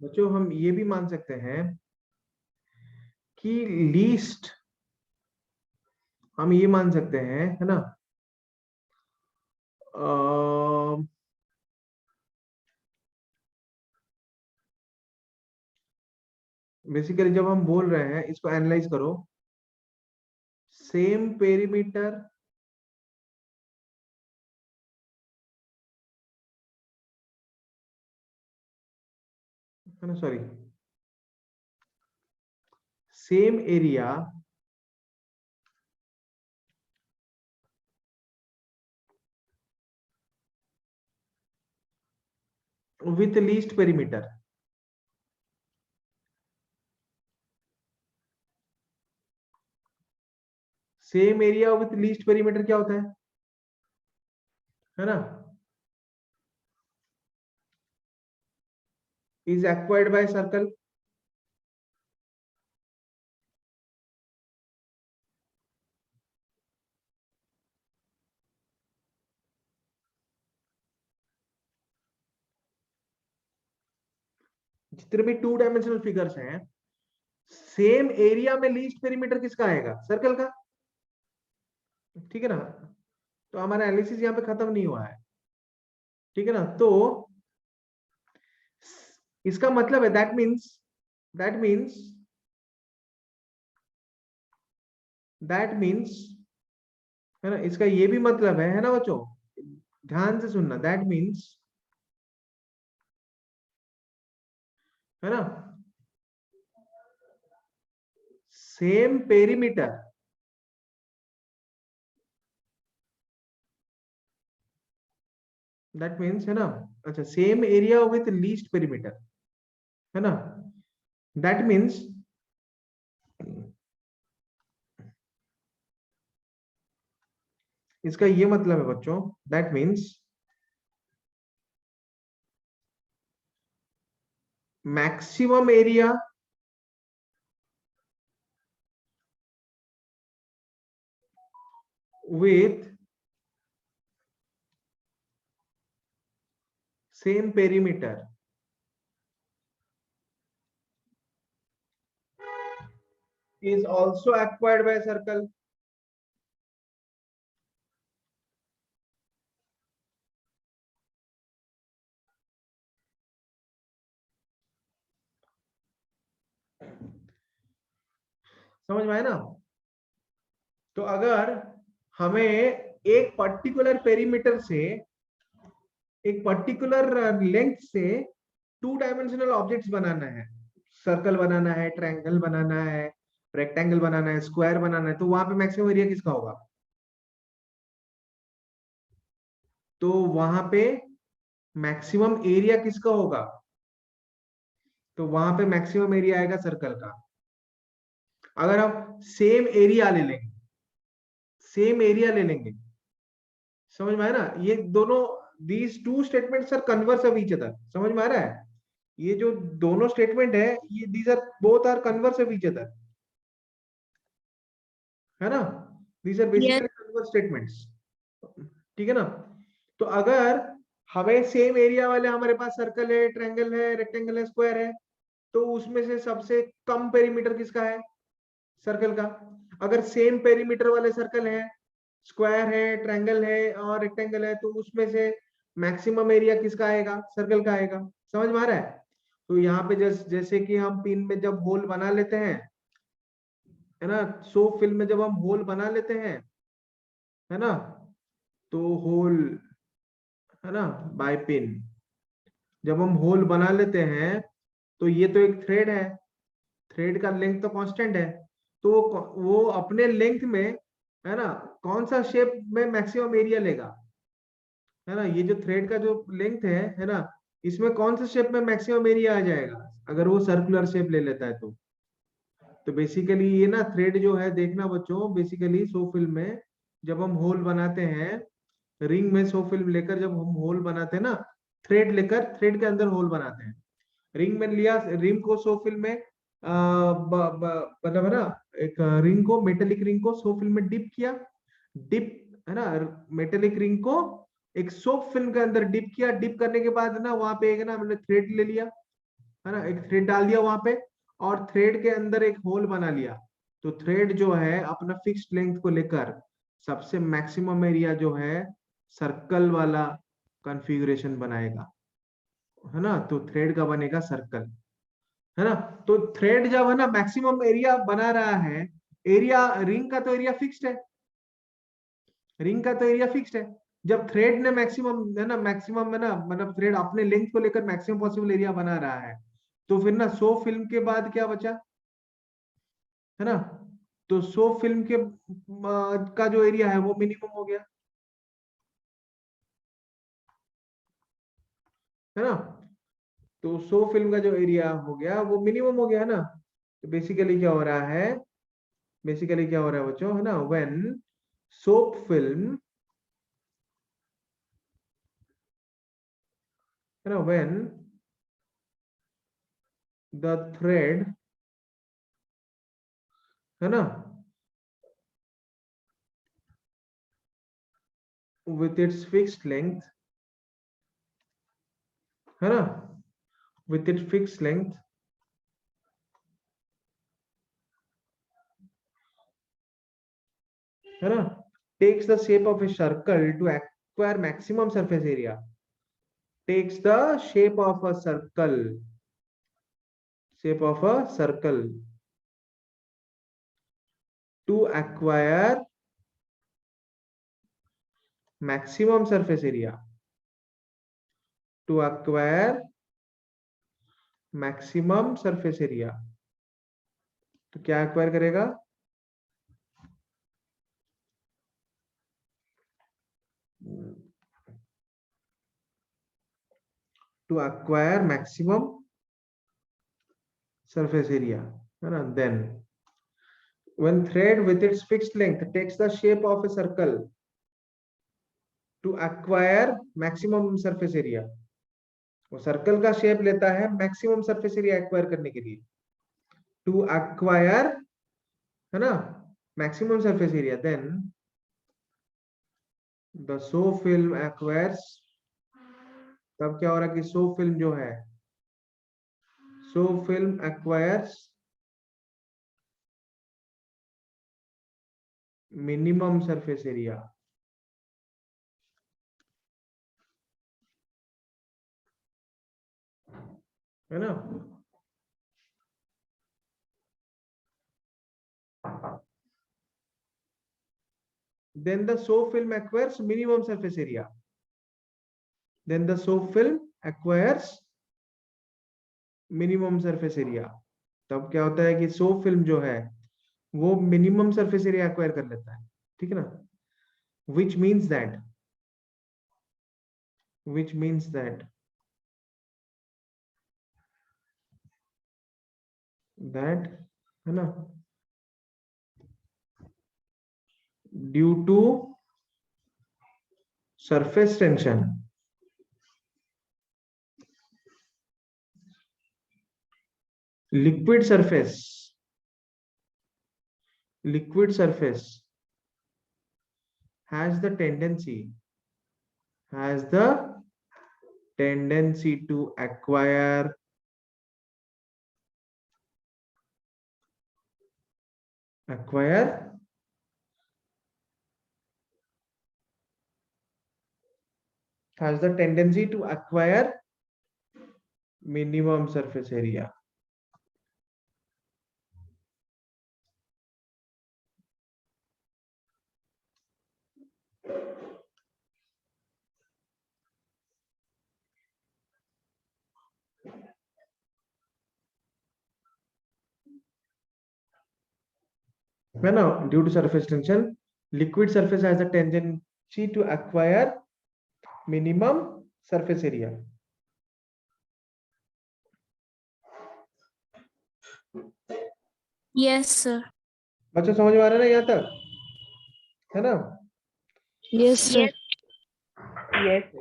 बच्चों हम ये भी मान सकते हैं कि लीस्ट, हम ये मान सकते हैं, है ना, बेसिकली जब हम बोल रहे हैं, इसको एनालाइज करो, सेम पेरीमीटर है ना, sorry, same area with least perimeter, same area with least perimeter क्या होता है ना, इज एक्वायर्ड बाय सर्कल। जितने भी टू डायमेंशनल फिगर्स हैं, सेम एरिया में लीस्ट पेरीमीटर किसका आएगा, सर्कल का। ठीक है ना, तो हमारा एनालिसिस यहाँ पे खत्म नहीं हुआ है। ठीक है ना, तो इसका मतलब है दैट मीन्स है ना, इसका ये भी मतलब है ना बच्चों, ध्यान से सुनना, दैट मीन्स, है ना, सेम पेरीमीटर दैट मीन्स, है ना, अच्छा, same area with least perimeter, है ना, दैट मीन्स इसका ये मतलब है बच्चों, that means maximum area with same perimeter is also acquired by a circle। समझ में आया ना, तो अगर हमें एक पर्टिकुलर पेरीमीटर से, एक पर्टिकुलर लेंथ से टू डायमेंशनल ऑब्जेक्ट्स बनाना है, सर्कल बनाना है, ट्रायंगल बनाना है, रेक्टेंगल बनाना है, स्क्वायर बनाना है, तो वहां पे मैक्सिमम एरिया किसका होगा, तो वहां पे मैक्सिमम एरिया किसका होगा, तो वहां पे मैक्सिमम एरिया आएगा सर्कल का। अगर हम सेम एरिया ले लेंगे, समझ में आया ना, ये दोनों, these two statements are converse of each other, समझ में आ रहा है, ये जो दोनों स्टेटमेंट है, ये these are both are converse of each other, है ना, these are yes basically converse statements. ठीक है ना, तो अगर हमें सेम एरिया वाले, हमारे पास सर्कल है, ट्रायंगल है, रेक्टेंगल है, स्क्वायर है, तो उसमें से सबसे कम पेरीमीटर किसका है, सर्कल का। अगर सेम पेरीमीटर वाले सर्कल है, स्क्वायर है, ट्रायंगल है और रेक्टेंगल है, तो उसमें से मैक्सिमम एरिया किसका आएगा, सर्कल का आएगा। समझ में आ रहा है, तो यहाँ पे जैसे कि हम पिन में जब होल बना लेते हैं, है ना, सो फिल्म में जब हम होल बना लेते हैं, है ना, तो होल, है ना, बाय पिन जब हम होल बना लेते हैं, तो ये तो एक थ्रेड है, थ्रेड का लेंथ तो कांस्टेंट है, तो वो अपने लेंथ में, है ना, कौन सा शेप में मैक्सिमम एरिया लेगा, है ना, ये जो थ्रेड का जो लेंथ है ना, इसमें कौन से शेप में मैक्सिमम एरिया आ जाएगा, अगर वो सर्कुलर शेप ले लेता है तो बेसिकली ये ना थ्रेड जो है, देखना बच्चों, बेसिकली सो फिल्म में जब हम होल बनाते हैं, रिंग में सो फिल्म लेकर जब हम होल बनाते हैं ना, थ्रेड लेकर थ्रेड के अंदर होल बनाते हैं, रिंग में लिया, रिंग को सो फिल्म में मतलब, है ना, एक रिंग को, मेटेलिक रिंग को सो फिल्म में डिप किया, डिप, है ना, मेटेलिक रिंग को एक सोप फिल्म के अंदर डिप किया, डिप करने के बाद ना वहां पे एक ना हमने थ्रेड ले लिया, है ना, एक थ्रेड डाल दिया वहां पे और थ्रेड के अंदर एक होल बना लिया, तो थ्रेड जो है अपना फिक्स्ड लेंथ को लेकर सबसे मैक्सिमम एरिया जो है सर्कल वाला कॉन्फ़िगरेशन बनाएगा, है ना। तो थ्रेड का बनेगा सर्कल, है ना। तो थ्रेड जब है ना मैक्सिमम एरिया बना रहा है, एरिया रिंग का तो एरिया फिक्स्ड है, रिंग का तो एरिया फिक्स्ड है। जब थ्रेड ने मैक्सिमम है ना, मैक्सिमम है ना, मतलब थ्रेड अपने लेंथ को लेकर मैक्सिमम पॉसिबल एरिया बना रहा है, तो फिर ना 100 फिल्म के बाद क्या बचा, है ना। तो 100 फिल्म के का जो एरिया है वो मिनिमम हो गया, है ना। तो 100 फिल्म का जो एरिया हो गया वो मिनिमम हो गया, है ना। तो बेसिकली क्या हो रहा है, बेसिकली क्या हो रहा है बच्चों, है ना, व्हेन सोप फिल्म, है ना, व्हेन द थ्रेड, है ना, with its fixed length, है ना, with its fixed length, है ना, takes the shape of a circle to acquire maximum surface area, takes the shape of a circle, shape of a circle to acquire maximum surface area, to acquire maximum surface area। तो क्या acquire करेगा, to acquire maximum surface area, है ना। then when thread with its fixed length takes the shape of a circle to acquire maximum surface area, वो circle का shape लेता है maximum surface area acquire करने के लिए, टू एक्वायर, है ना, maximum surface area, then the so film acquires, तब क्या हो रहा है कि सो फिल्म जो है, सो film acquires minimum surface area, है ना। then the so film acquires minimum surface area, then the so film acquires minimum surface area, तब क्या होता है कि सो फिल्म जो है वो मिनिमम सरफेस एरिया एक्वायर कर लेता है, ठीक है ना। which means that, which means that that, है ना, due to surface tension, liquid surface, liquid surface has the tendency, has the tendency to acquire, acquire has the tendency to acquire minimum surface area, है ना। due to surface tension liquid surface has a tendency to acquire minimum surface area। Yes sir. बच्चों समझ में आ रहा है ना यहाँ तक, है ना। Yes sir.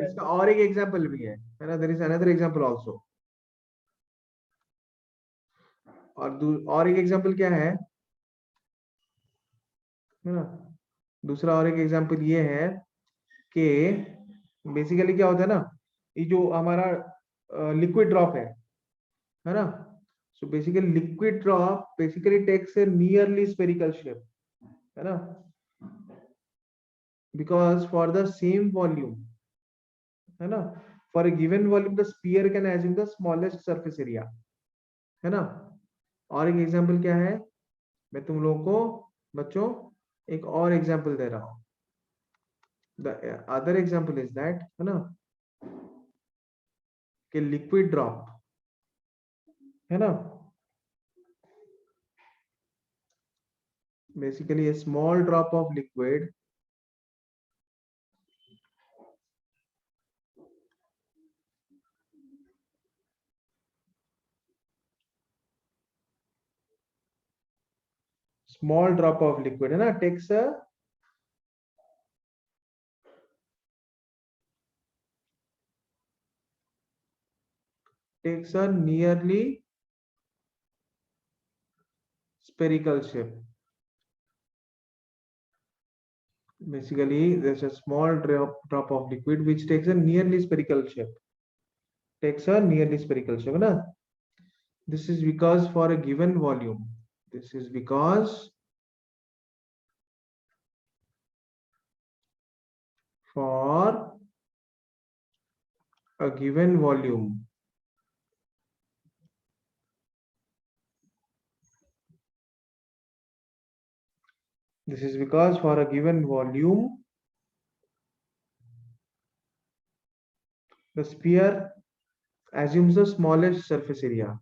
इसका और एक एग्जांपल भी है ना, there is another example also. और एक एग्जांपल क्या है ना, दूसरा और एक एग्जांपल ये है कि बेसिकली क्या होता है ना, ये जो हमारा लिक्विड ड्रॉप है, है ना. So basically liquid drop basically takes a nearly spherical shape, है ना, because for the same volume, है ना, for a given volume the sphere can assume the smallest surface area, है ना. और एक एग्जांपल क्या है, मैं तुम लोगों को बच्चों एक और एग्जांपल दे रहा हूं. The other example is that, है ना, कि लिक्विड ड्रॉप, है ना, basically a small drop of liquid है ना, takes a nearly spherical shape. Basically there's a small drop of liquid which takes a nearly spherical shape, है ना. This is because for a given volume, this is because for a given volume, this is because for a given volume the sphere assumes the smallest surface area.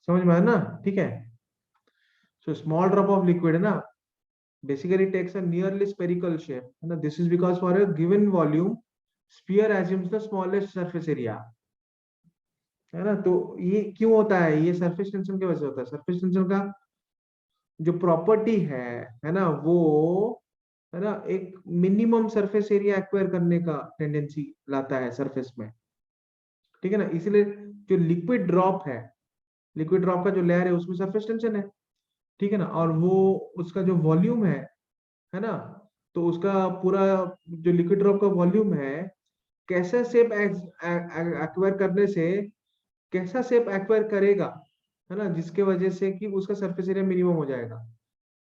समझ में आया ना, ठीक है. So small drop of liquid है ना, basically takes a nearly spherical shape, है ना. This is because for a given volume sphere assumes the smallest surface area, है ना. तो ये क्यों होता है, ये सरफेस टेंशन की वजह से होता है. सरफेस टेंशन का जो प्रॉपर्टी है ना, वो है ना एक मिनिमम सरफेस एरिया एक्वायर करने का टेंडेंसी लाता है सरफेस में, ठीक है ना. इसलिए जो लिक्विड ड्रॉप का जो लेयर है उसमें सरफेस टेंशन है, ठीक है ना. और वो उसका जो वॉल्यूम है ना, तो उसका पूरा जो लिक्विड ड्रॉप का वॉल्यूम है, कैसा शेप एक्वायर करने से कैसा शेप एक्वायर करेगा, है ना, जिसके वजह से कि उसका सरफेस एरिया मिनिमम हो जाएगा,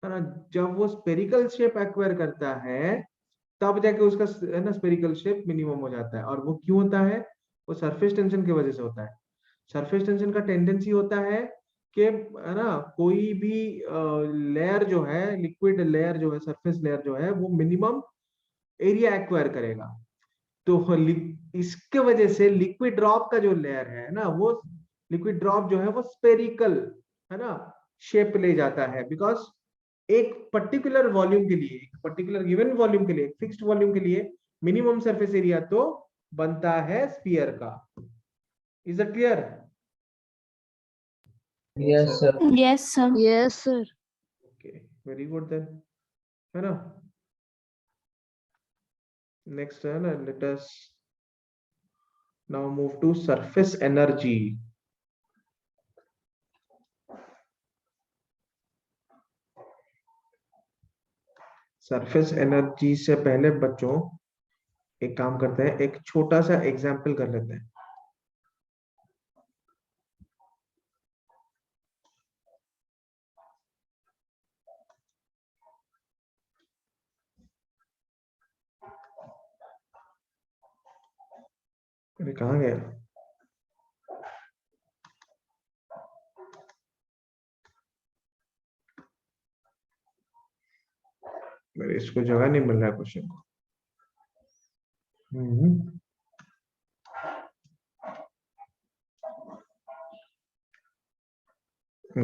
है ना. जब वो स्पेरिकल शेप एक्वायर करता है तब जाके उसका है ना स्पेरिकल शेप मिनिमम हो जाता है. और वो क्यों होता है, वो सरफेस टेंशन की वजह से होता है. सरफेस टेंशन का टेंडेंसी होता है कि है ना कोई भी लेयर जो है, लिक्विड लेयर जो है, सरफेस लेयर जो है, वो मिनिमम एरिया एक्वायर करेगा. तो इसके वजह से लिक्विड ड्रॉप का जो लेयर है ना, वो लिक्विड ड्रॉप जो है वो स्पेरिकल, है ना, शेप ले जाता है. बिकॉज एक पर्टिकुलर वॉल्यूम के लिए, एक पर्टिकुलर गिवन वॉल्यूम के लिए, फिक्स्ड वॉल्यूम के लिए मिनिमम सरफेस एरिया तो बनता है स्फीयर का. Is it clear? Yes, sir. Yes, sir. Yes, sir. Okay, very good then, है ना. नेक्स्ट है ना, let us now move to surface energy. Surface energy से पहले बच्चों एक काम करते हैं, एक छोटा सा एग्जाम्पल कर लेते हैं. अरे कहाँ गया, मेरे इसको जगह नहीं मिल रहा है क्वेश्चन को.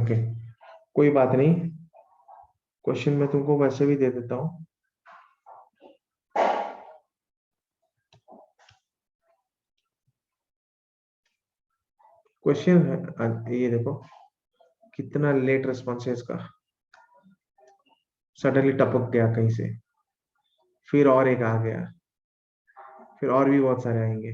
ओके, कोई बात नहीं, क्वेश्चन मैं तुमको वैसे भी दे देता हूँ. क्वेश्चन है ये, देखो कितना लेट रिस्पॉन्स है इसका, सडनली टपक गया कहीं से. फिर और एक आ गया, फिर और भी बहुत सारे आएंगे।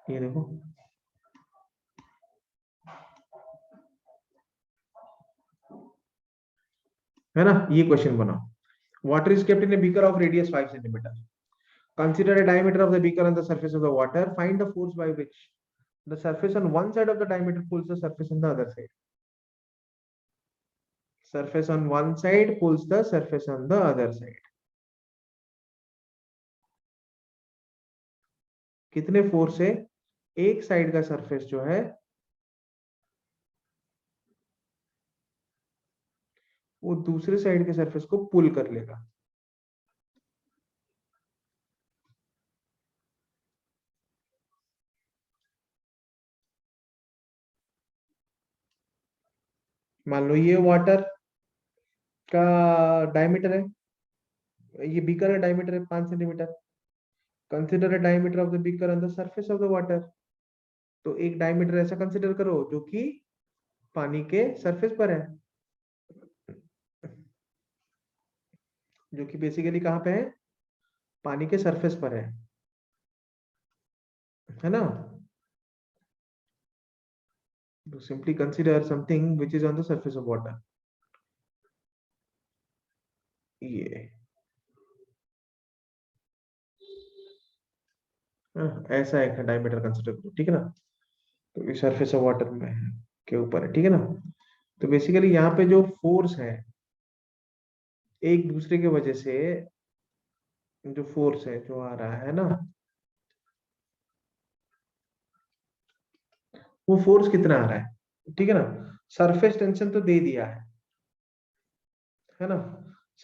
ये देखो, है ना, ये क्वेश्चन बनाओ। Water is kept in a beaker of radius 5 centimetre. Consider a diameter of the beaker on the surface of the water. Find the force by which the surface on one side of the diameter pulls the surface on the other side. Surface on one side pulls the surface on the other side. कितने force से एक side का surface जो है वो दूसरे side के surface को पुल कर लेगा। मान लो ये वाटर का डायमीटर है, ये बीकर का डायमीटर है 5 centimetre. Consider a diameter of the beaker on the surface of the water. तो एक डायमीटर ऐसा कंसिडर करो जो कि पानी के सरफेस पर है, जो कि बेसिकली कहां पे है, पानी के सरफेस पर है ना। तो simply consider something which is on the surface of water. ये ऐसा एक डायमीटर कंसीडर करो, ठीक है ना। तो ये सरफेस ऑफ वाटर में है, के ऊपर है, ठीक है ना। तो बेसिकली यहाँ पे जो फोर्स है एक दूसरे के वजह से, जो फोर्स है जो आ रहा है ना, वो फोर्स कितना आ रहा है, ठीक है ना। सरफेस टेंशन तो दे दिया है ना।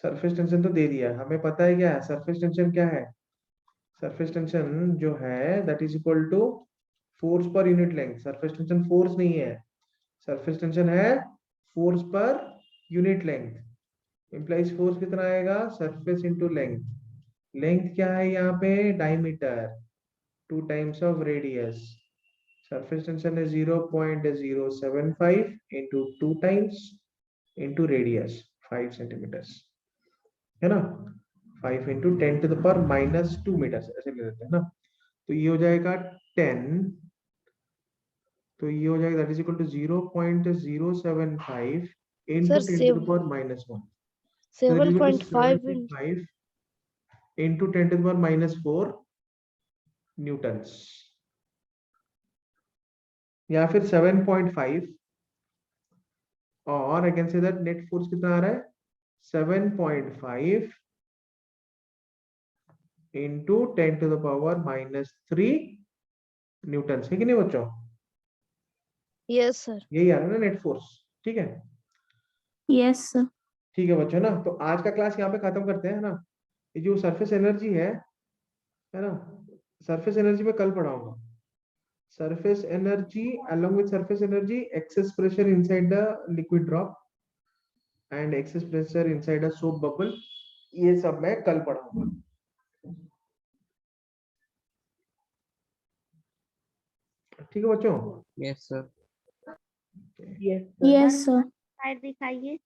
सरफेस टेंशन तो दे दिया है, हमें पता है क्या है सरफेस टेंशन क्या है। सरफेस टेंशन जो है that is equal to force per unit length. Surface tension force नहीं है, सरफेस टेंशन है force per unit length. Implies force कितना आएगा, सरफेस इंटू लेंथ। लेंथ क्या है यहाँ पे, diameter, 2 times of radius. Surface tension है 0.075 into 2 times into radius 5 centimetres, है ना। 5 into 10 to the power -2 metres ऐसे ले लेते हैं ना। तो ये हो जाएगा 10, तो ये हो जाएगा that is equal to 0.075 Sir, into 10 to the power -1। So that is equal to 7.5 in 7.5 into 10 to the power -4 newtons, या फिर 7.5, और I can say that net force कितना आ रहा है 7.5 into 10 to the power -3 newtons, है कि नहीं बच्चों। yes sir. यही आ रहा है ना नेट फोर्स, ठीक है। Yes sir. ठीक है बच्चों ना, तो आज का क्लास यहाँ पे खत्म करते हैं ना। ये जो सरफेस एनर्जी है ना, सरफेस एनर्जी में कल पढ़ाऊंगा। surface energy, along with surface energy, excess pressure inside the liquid drop and excess pressure inside a soap bubble, ये सब मैं कल पढ़ाऊंगा। ठीक है बच्चों। Yes sir. Yes sir. Side दिखाइए।